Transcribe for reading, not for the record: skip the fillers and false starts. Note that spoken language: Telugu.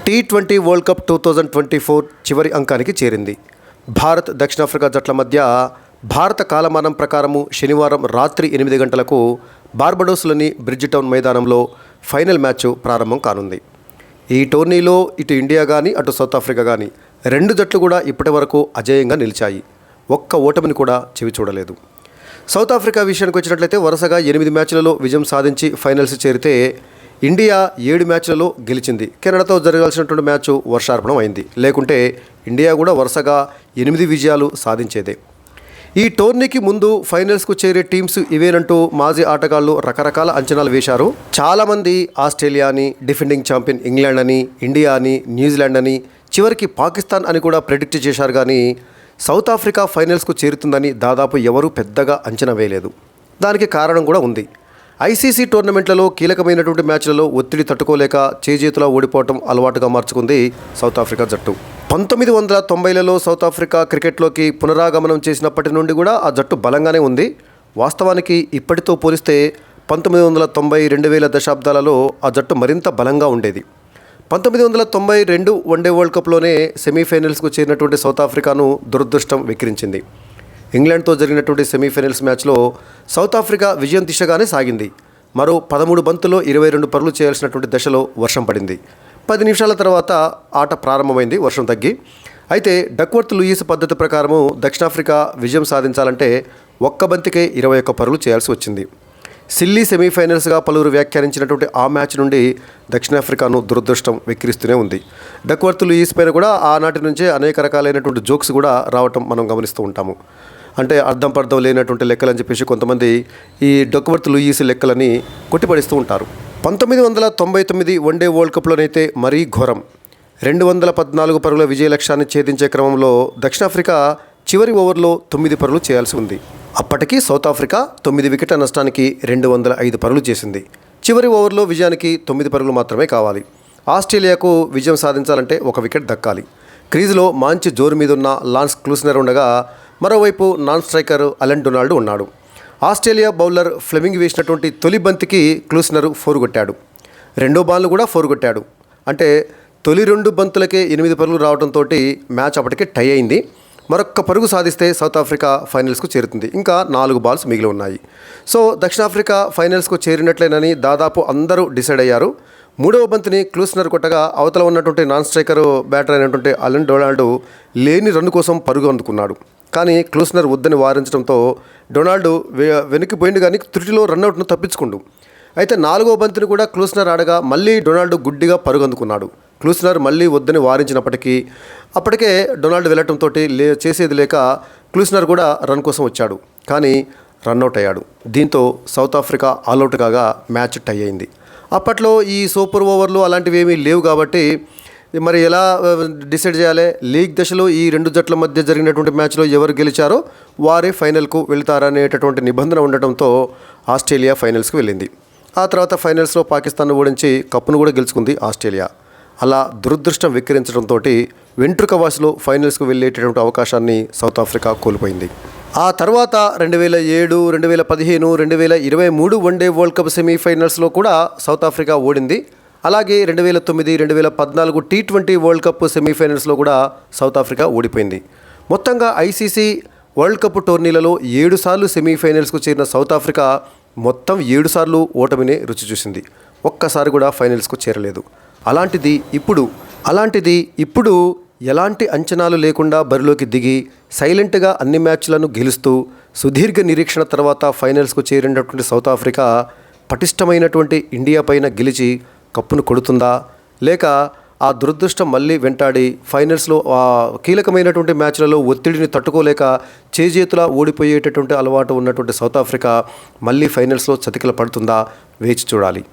T20 వరల్డ్ కప్ 2024 చివరి అంకానికి చేరింది. భారత్ దక్షిణాఫ్రికా జట్ల మధ్య భారత కాలమానం ప్రకారము శనివారం రాత్రి 8 గంటలకు బార్బడోస్లోని బ్రిడ్జ్ టౌన్ మైదానంలో ఫైనల్ మ్యాచ్ ప్రారంభం కానుంది. ఈ టోర్నీలో ఇటు ఇండియా కానీ అటు సౌత్ ఆఫ్రికా కానీ రెండు జట్లు కూడా ఇప్పటి వరకు అజేయంగా నిలిచాయి. ఒక్క ఓటమిని కూడా చెవి చూడలేదు. సౌత్ ఆఫ్రికా విషయానికి వచ్చినట్లయితే వరుసగా 8 మ్యాచ్లలో విజయం సాధించి ఫైనల్స్ చేరితే ఇండియా 7 మ్యాచ్లలో గెలిచింది. కెనడాతో జరగాల్సినటువంటి మ్యాచ్ వర్షార్పణం అయింది. లేకుంటే ఇండియా కూడా వరుసగా 8 విజయాలు సాధించేదే. ఈ టోర్నీకి ముందు ఫైనల్స్కు చేరే టీమ్స్ ఇవేనంటూ మాజీ ఆటగాళ్లు రకరకాల అంచనాలు వేశారు. చాలామంది ఆస్ట్రేలియా అని, డిఫెండింగ్ ఛాంపియన్ ఇంగ్లాండ్ అని, ఇండియా అని, న్యూజిలాండ్ అని, చివరికి పాకిస్తాన్ అని కూడా ప్రెడిక్ట్ చేశారు. కానీ సౌత్ ఆఫ్రికా ఫైనల్స్కు చేరుతుందని దాదాపు ఎవరూ పెద్దగా అంచనా వేయలేదు. దానికి కారణం కూడా ఉంది. ఐసీసీ టోర్నమెంట్లలో కీలకమైనటువంటి మ్యాచ్లలో ఒత్తిడి తట్టుకోలేక చేజేతులా ఓడిపోవటం అలవాటుగా మార్చుకుంది సౌత్ ఆఫ్రికా జట్టు. 1990లలో సౌత్ ఆఫ్రికా క్రికెట్లోకి పునరాగమనం చేసినప్పటి నుండి కూడా ఆ జట్టు బలంగానే ఉంది. వాస్తవానికి ఇప్పటితో పోలిస్తే 1990, 2000 దశాబ్దాలలో ఆ జట్టు మరింత బలంగా ఉండేది. 1992 వన్డే వరల్డ్ కప్లోనే సెమీఫైనల్స్కు చేరినటువంటి సౌత్ ఆఫ్రికాను దురదృష్టం వెక్కిరించింది. ఇంగ్లాండ్తో జరిగినటువంటి సెమీఫైనల్స్ మ్యాచ్లో సౌత్ ఆఫ్రికా విజయం దిశగానే సాగింది. మరో 13 బంతుల్లో 22 పరుగులు చేయాల్సినటువంటి దశలో వర్షం పడింది. 10 నిమిషాల తర్వాత ఆట ప్రారంభమైంది వర్షం తగ్గి. అయితే డక్వర్త్ లూయిస్ పద్ధతి ప్రకారము దక్షిణాఫ్రికా విజయం సాధించాలంటే ఒక్క బంతికే 21 పరుగులు చేయాల్సి వచ్చింది. సిల్లీ సెమీఫైనల్స్గా పలువురు వ్యాఖ్యానించినటువంటి ఆ మ్యాచ్ నుండి దక్షిణాఫ్రికాను దురదృష్టం వెక్కిరిస్తూనే ఉంది. డక్వర్త్ లూయిస్ పైన కూడా ఆనాటి నుంచే అనేక రకాలైనటువంటి జోక్స్ కూడా రావటం మనం గమనిస్తూ ఉంటాము. అంటే అర్థం పర్థం లేనటువంటి లెక్కలు అని చెప్పేసి కొంతమంది ఈ డక్వర్త్ లూయిస్ లెక్కలని కొట్టిపడిస్తూ ఉంటారు. 1999 వన్డే వరల్డ్ కప్లోనైతే మరీ ఘోరం. 214 పరుగుల విజయ లక్ష్యాన్ని ఛేదించే క్రమంలో దక్షిణాఫ్రికా చివరి ఓవర్లో 9 పరుగులు చేయాల్సి ఉంది. అప్పటికి సౌత్ ఆఫ్రికా 9 వికెట్ల నష్టానికి 205 పరుగులు చేసింది. చివరి ఓవర్లో విజయానికి 9 పరుగులు మాత్రమే కావాలి. ఆస్ట్రేలియాకు విజయం సాధించాలంటే 1 వికెట్ దక్కాలి. క్రీజులో మంచి జోరు మీదున్న లాన్స్ క్లూస్నర్ ఉండగా మరోవైపు నాన్ స్ట్రైకర్ అలెన్ డొనాల్డ్ ఉన్నాడు. ఆస్ట్రేలియా బౌలర్ ఫ్లెమింగ్ వేసినటువంటి తొలి బంతికి క్లూస్నర్ 4 కొట్టాడు. రెండో బాల్ను కూడా 4 కొట్టాడు. అంటే తొలి 2 బంతులకే 8 పరుగులు రావడంతో మ్యాచ్ అప్పటికే టై అయింది. మరొక్క పరుగు సాధిస్తే సౌత్ ఆఫ్రికా ఫైనల్స్కు చేరుతుంది. ఇంకా 4 బాల్స్ మిగిలి ఉన్నాయి. సో దక్షిణాఫ్రికా ఫైనల్స్కు చేరినట్లేనని దాదాపు అందరూ డిసైడ్ అయ్యారు. 3వ బంతిని క్లూస్నర్ కొట్టగా అవతల ఉన్నటువంటి నాన్ స్ట్రైకర్ బ్యాటర్ అయినటువంటి అలెన్ డొనాల్డ్ లేని రన్ను కోసం పరుగు అందుకున్నాడు. కానీ క్లూస్నర్ వద్దని వారించడంతో డొనాల్డ్ వెనక్కిపోయింది కానీ త్రుటిలో రన్అట్ను తప్పించుకుండు. అయితే 4వ బంతిని కూడా క్లూస్నర్ ఆడగా మళ్ళీ డొనాల్డ్ గుడ్డిగా పరుగు అందుకున్నాడు. క్లూస్నర్ మళ్ళీ వద్దని వారించినప్పటికీ అప్పటికే డొనాల్డ్ వెళ్ళటంతో చేసేది లేక క్లూస్నర్ కూడా రన్ కోసం వచ్చాడు. కానీ రన్అట్ అయ్యాడు. దీంతో సౌత్ ఆఫ్రికా ఆల్అవుట్ కాగా మ్యాచ్ టై అయింది. అప్పట్లో ఈ సూపర్ ఓవర్లు అలాంటివి ఏమీ లేవు కాబట్టి మరి ఎలా డిసైడ్ చేయాలి? లీగ్ దశలో ఈ 2 జట్ల మధ్య జరిగినటువంటి మ్యాచ్లో ఎవరు గెలిచారో వారే ఫైనల్కు వెళ్తారనేటటువంటి నిబంధన ఉండటంతో ఆస్ట్రేలియా ఫైనల్స్కి వెళ్ళింది. ఆ తర్వాత ఫైనల్స్లో పాకిస్తాన్ను ఓడించి కప్పును కూడా గెలుచుకుంది ఆస్ట్రేలియా. అలా దురదృష్టం వెక్కిరించడంతో వెంట్రుక వాసిలో ఫైనల్స్కు వెళ్ళేటటువంటి అవకాశాన్ని సౌత్ ఆఫ్రికా కోల్పోయింది. ఆ తర్వాత 2007, 2015, 2023 వన్డే వరల్డ్ కప్ సెమీఫైనల్స్లో కూడా సౌత్ ఆఫ్రికా ఓడింది. అలాగే 2009, 2014 T20 వరల్డ్ కప్ సెమీఫైనల్స్లో కూడా సౌత్ ఆఫ్రికా ఓడిపోయింది. మొత్తంగా ఐసీసీ వరల్డ్ కప్ టోర్నీలలో 7 సార్లు సెమీఫైనల్స్కు చేరిన సౌత్ ఆఫ్రికా మొత్తం 7 సార్లు ఓటమిని రుచి చూసింది. ఒక్కసారి కూడా ఫైనల్స్కు చేరలేదు. అలాంటిది ఇప్పుడు ఎలాంటి అంచనాలు లేకుండా బరిలోకి దిగి సైలెంట్గా అన్ని మ్యాచ్లను గెలుస్తూ సుదీర్ఘ నిరీక్షణ తర్వాత ఫైనల్స్కు చేరినటువంటి సౌత్ ఆఫ్రికా పటిష్టమైనటువంటి ఇండియా పైన గెలిచి కప్పును కొడుతుందా, లేక ఆ దురదృష్టం మళ్ళీ వెంటాడి ఫైనల్స్లో కీలకమైనటువంటి మ్యాచ్లలో ఒత్తిడిని తట్టుకోలేక చేజేతులా ఓడిపోయేటటువంటి అలవాటు ఉన్నటువంటి సౌత్ ఆఫ్రికా మళ్ళీ ఫైనల్స్లో చతికిల పడుతుందా? వేచి చూడాలి.